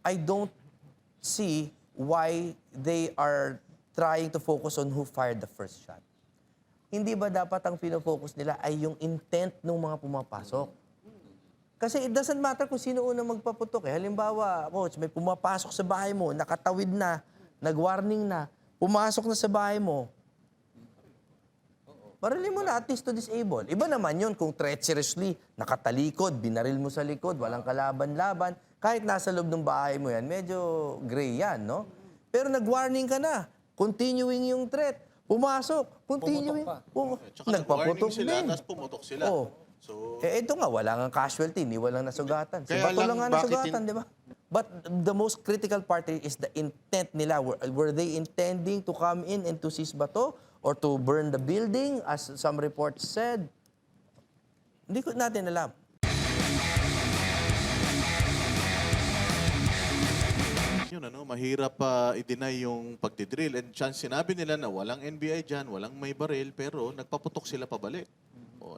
I don't see why they are trying to focus on who fired the first shot. Hindi ba dapat ang pinofocus nila ay yung intent ng mga pumapasok? Kasi it doesn't matter kung sino unang magpaputok. Halimbawa, coach, may pumapasok sa bahay mo, nakatawid na, nag-warning na, pumasok na sa bahay mo, barilin mo na at least to disable. Iba naman yun kung treacherously, nakatalikod, binaril mo sa likod, walang kalaban-laban, kahit nasa loob ng bahay mo yan, medyo gray yan, no? Pero nag-warning ka na, continuing yung threat, pumasok, continuing. Tsaka Nagpaputok nag-warning sila, din. tapos pumutok sila. Oh. So, Ito nga, wala nga casualty, ni walang nasugatan. Si Kaya Bato lang lang, nga bakit nasugatan, di ba? But the most critical part is the intent nila. Were they intending to come in and to seize Bato or to burn the building, as some reports said? Hindi ko natin alam. yun, mahirap i-deny yung pagdidrill. And chance sinabi nila na walang NBI dyan, walang may baril, pero nagpaputok sila pabalik.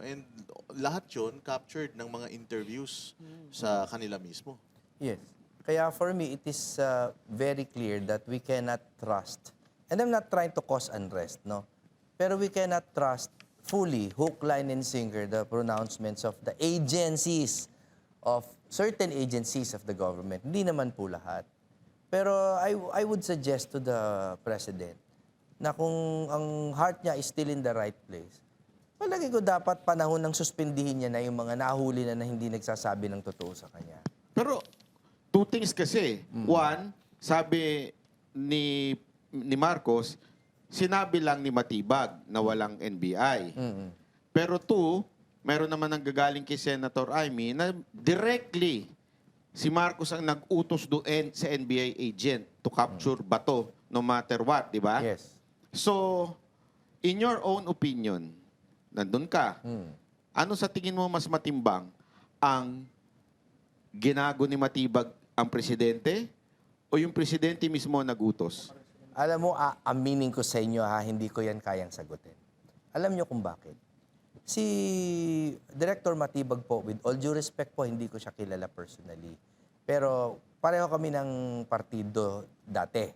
And lahat yun captured ng mga interviews sa kanila mismo. Yes. Kaya for me, it is very clear that we cannot trust. And I'm not trying to cause unrest, no? Pero we cannot trust fully, hook, line, and sinker, the pronouncements of the agencies, of certain agencies of the government. Hindi naman po lahat. Pero I would suggest to the President na kung ang heart niya is still in the right place, palagi ko dapat panahon ng suspindihin niya na yung mga nahuli na hindi nagsasabi ng totoo sa kanya. Pero, two things kasi. One, sabi ni Marcos, sinabi lang ni Matibag na walang NBI. Pero two, meron naman ang gagaling kay Senator Amy na directly si Marcos ang nag-utos doon sa NBI agent to capture Bato no matter what, di ba? Yes. So, in your own opinion, nandun ka, ano sa tingin mo mas matimbang? Ang ginago ni Matibag ang presidente o yung presidente mismo nag-utos? Alam mo, aminin ko sa inyo hindi ko yan kayang sagutin. Alam niyo kung bakit? Si Director Matibag po, with all due respect po, hindi ko siya kilala personally. Pero pareho kami ng partido dati.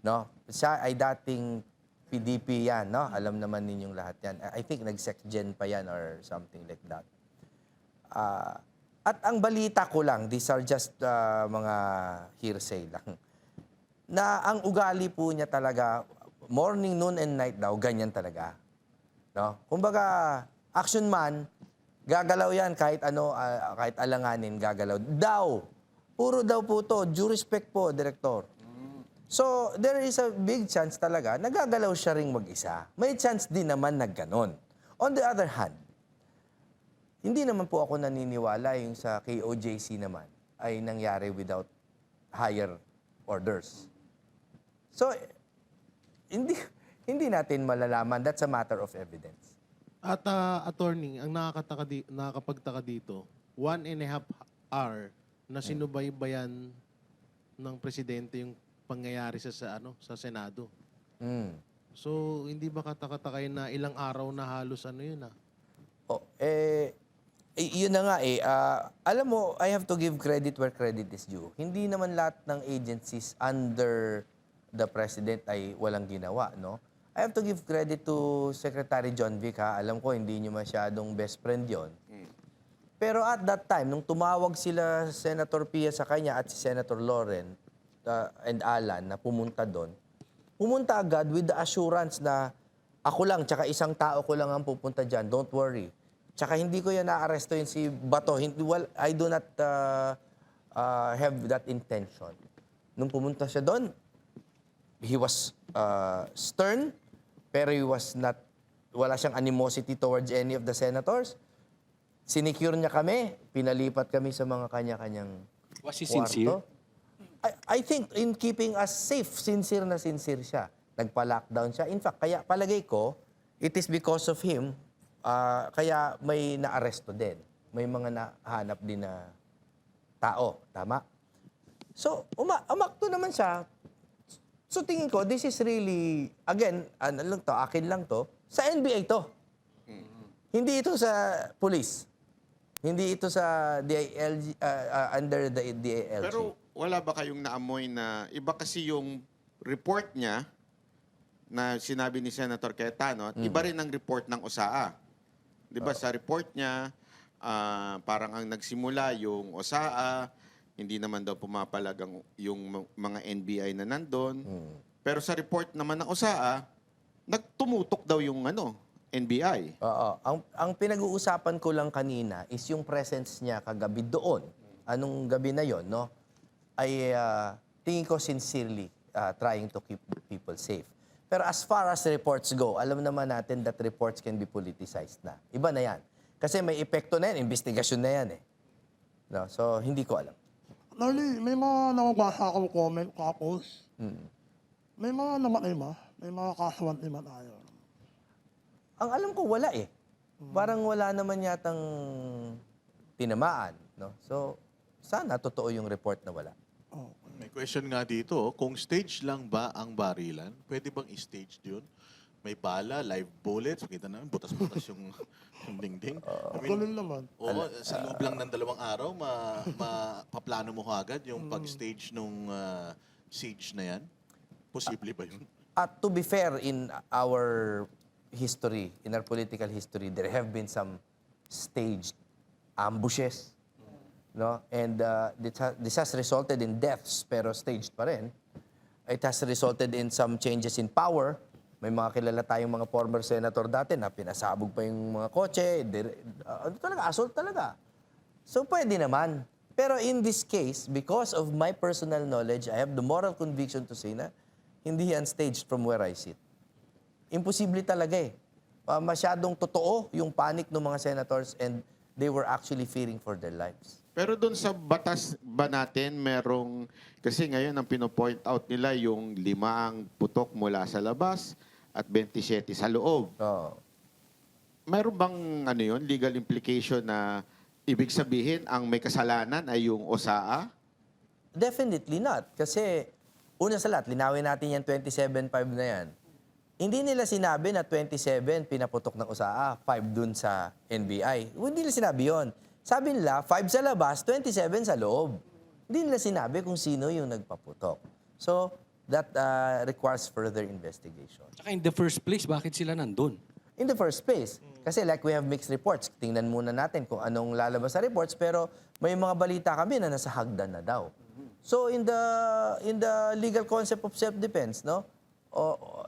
No? Siya ay dating PDP yan, no? Alam naman ninyong lahat yan. I think nag-SecGen pa yan or something like that. At ang balita ko lang, these are just mga hearsay lang, na ang ugali po niya talaga, morning, noon, and night daw, ganyan talaga. No? Kumbaga, action man, gagalaw yan kahit ano, kahit alanganin, gagalaw. Daw. Puro daw po to. Due respect po, Director. So, there is a big chance talaga, nagagalaw siya ring mag-isa. May chance din naman na ganon. On the other hand, hindi naman po ako naniniwala yung sa KOJC naman ay nangyari without higher orders. So, hindi natin malalaman. That's a matter of evidence. At attorney, ang nakakapagtaka dito, 1.5 hour na sinubaybayan ng presidente yung pangyayari sa Senado. So, hindi ba katakatakayin na ilang araw na halos yun Yun na nga alam mo, I have to give credit where credit is due. Hindi naman lahat ng agencies under the President ay walang ginawa, no? I have to give credit to Secretary John Vic, Alam ko, hindi niyo masyadong best friend yon. Pero at that time, nung tumawag sila Senator Pia sa kanya at si Senator Lauren and Alan na pumunta doon, pumunta agad with the assurance na ako lang, tsaka isang tao ko lang ang pupunta dyan, don't worry. Tsaka hindi ko yan na-arresto yun si Bato. I do not have that intention. Nung pumunta siya doon, he was stern, pero he was not, wala siyang animosity towards any of the senators. Sinicure niya kami, pinalipat kami sa mga kanya-kanyang Was he kwarto. sincere? I think in keeping us safe, sincere na sincere siya. Nagpa-lockdown siya. In fact, kaya palagay ko, it is because of him, kaya may naaresto din. May mga nahanap din na tao. Tama? So, umakto naman siya. So, tingin ko, this is really, again, akin lang to, sa NBI to. Hindi ito sa police. Hindi ito sa DILG, under the DILG. Pero wala ba kayong naamoy na iba kasi yung report niya na sinabi ni Senator Cayetano at iba rin ang report ng OSAA. 'Di ba sa report niya parang ang nagsimula yung OSAA, hindi naman daw pumapalag yung mga NBI na nandun. Pero sa report naman ng OSAA, nagtumutok daw yung NBI. Oo. Ang pinag-uusapan ko lang kanina is yung presence niya kagabi doon. Anong gabi na yon, no? Ay tingin ko sincerely trying to keep people safe. Pero as far as reports go, alam naman natin that reports can be politicized na. Iba na yan. Kasi may epekto na yan, investigasyon na yan eh. No? So, hindi ko alam. Lali, may mga nakabasa akong comment tapos may mga naman may mga kasuhan naman tayo. Ang alam ko, wala eh. Parang wala naman yatang tinamaan. No? So, sana totoo yung report na wala. May question nga dito, kung stage lang ba ang barilan, pwede bang i-stage yun? May bala, live bullets, kita namin, butas-butas yung dingding. I mean, Ganun naman. oo, sa loob lang ng 2 araw, mapaplano mo agad yung pag-stage nung siege na yan? Posible ba yun? At to be fair, in our history, in our political history, there have been some staged ambushes. No? And this has resulted in deaths, pero staged pa rin. It has resulted in some changes in power. May mga kilala tayong mga former senator dati na pinasabog pa yung mga kotse. Assault talaga. So pwede naman. Pero in this case, because of my personal knowledge, I have the moral conviction to say na hindi yan staged from where I sit. Imposible talaga eh. Masyadong totoo yung panic ng mga senators and they were actually fearing for their lives. Pero doon sa batas ba natin, merong, kasi ngayon ang pinopoint out nila yung 5 ang putok mula sa labas at 27 sa loob. Oo. Meron bang yun, legal implication na ibig sabihin ang may kasalanan ay yung OSAA? Definitely not. Kasi, una sa lahat, linawin natin yung 27.5 na yan. Hindi nila sinabi na 27 pinaputok ng OSAA, 5 dun sa NBI. Hindi nila sinabi yon. Sabi nila, 5 sa labas, 27 sa loob. Hindi nila sinabi kung sino yung nagpaputok. So, that requires further investigation. Tsaka in the first place, bakit sila nandun? In the first place. Kasi like we have mixed reports. Tingnan muna natin kung anong lalabas sa reports, pero may mga balita kami na nasa hagdan na daw. So, in the legal concept of self-defense, no?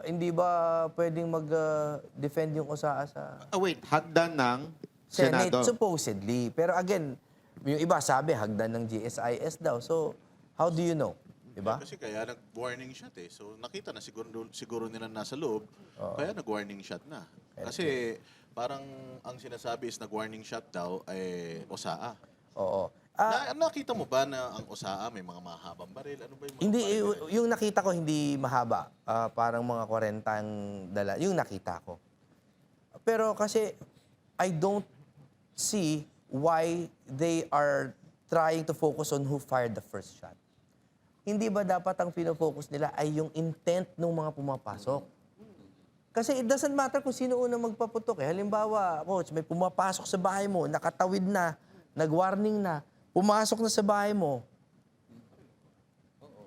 Hindi ba pwedeng mag-defend yung OSAA sa Wait, hagdan ng Senate? Senado. Supposedly. Pero again, yung iba sabi, hagdan ng GSIS daw. So, how do you know? Diba? Kasi kaya nag-warning shot eh. So nakita na siguro nila nasa loob, kaya nag-warning shot na. Kasi parang ang sinasabi is nag-warning shot daw ay OSAA. Oo. Nakita mo ba na ang OSAA may mga mahabang baril? Ano ba yung mga Hindi, baril? yung nakita ko hindi mahaba. Parang mga 40 ang dala. Yung nakita ko. Pero kasi, I don't see why they are trying to focus on who fired the first shot. Hindi ba dapat ang pinofocus nila ay yung intent ng mga pumapasok? Kasi it doesn't matter kung sino unang magpaputok. Halimbawa, coach, may pumapasok sa bahay mo, nakatawid na, nag-warning na, pumasok na sa bahay mo.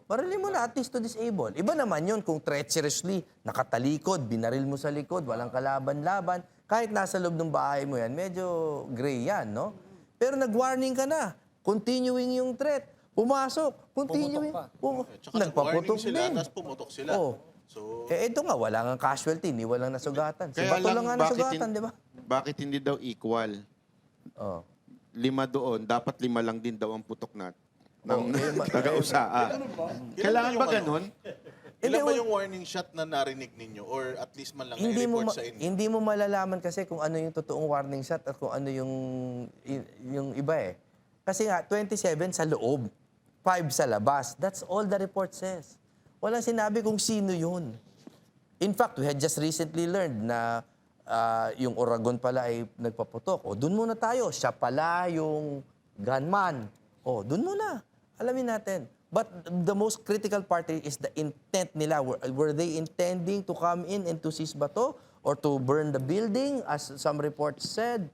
Barilin mo na at least to disable. Iba naman yun kung treacherously, nakatalikod, binaril mo sa likod, walang kalaban-laban. Kahit nasa loob ng bahay mo yan, medyo gray yan, no? Pero nag-warning ka na, continuing yung threat. Pumasok, continuing. Tsaka Nagpaputok nag-warning sila, din. tapos pumutok sila. Oh. So, Ito nga, wala nga casualty, ni walang nasugatan. Si Kaya Bato lang nga nasugatan, di ba? bakit hindi daw equal? Oh. 5 doon, dapat 5 lang din daw ang putok ng Oh, taga-USAA. Kailangan ba ganun? ilan ba Hindi, yung warning shot na narinig ninyo? Or at least man lang hindi mo i-report sa inyo? hindi mo malalaman kasi kung ano yung totoong warning shot at kung ano yung iba eh. Kasi nga 27 sa loob, 5 sa labas. That's all the report says. Walang sinabi kung sino yun. In fact, we had just recently learned na yung Oragon pala ay nagpaputok. O, dun muna tayo. Siya pala yung gunman. O, dun muna. Alamin natin. But the most critical part is the intent nila. Were they intending to come in and to seize Bato? Or to burn the building, as some reports said?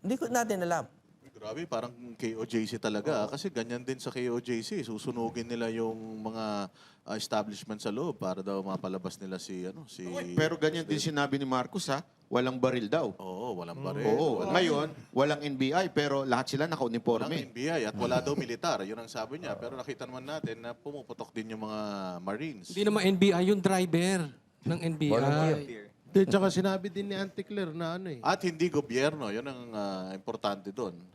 Hindi ko natin alam. Grabe, parang KOJC talaga. Kasi ganyan din sa KOJC. Susunugin nila yung mga establishment sa loob para daw mapalabas nila si... Pero ganyan din sinabi ni Marcos, ha? Walang baril daw. Oo, walang baril. Oo. Ngayon, walang NBI, pero lahat sila Walang naka-uniforme. NBI at wala daw militar. Yun ang sabi niya. Pero nakita naman natin na pumuputok din yung mga Marines. Hindi naman NBI, yung driver ng NBI. Volunteer. Tsaka sinabi din ni Auntie Claire na ano eh. At hindi gobyerno. Yun ang importante doon.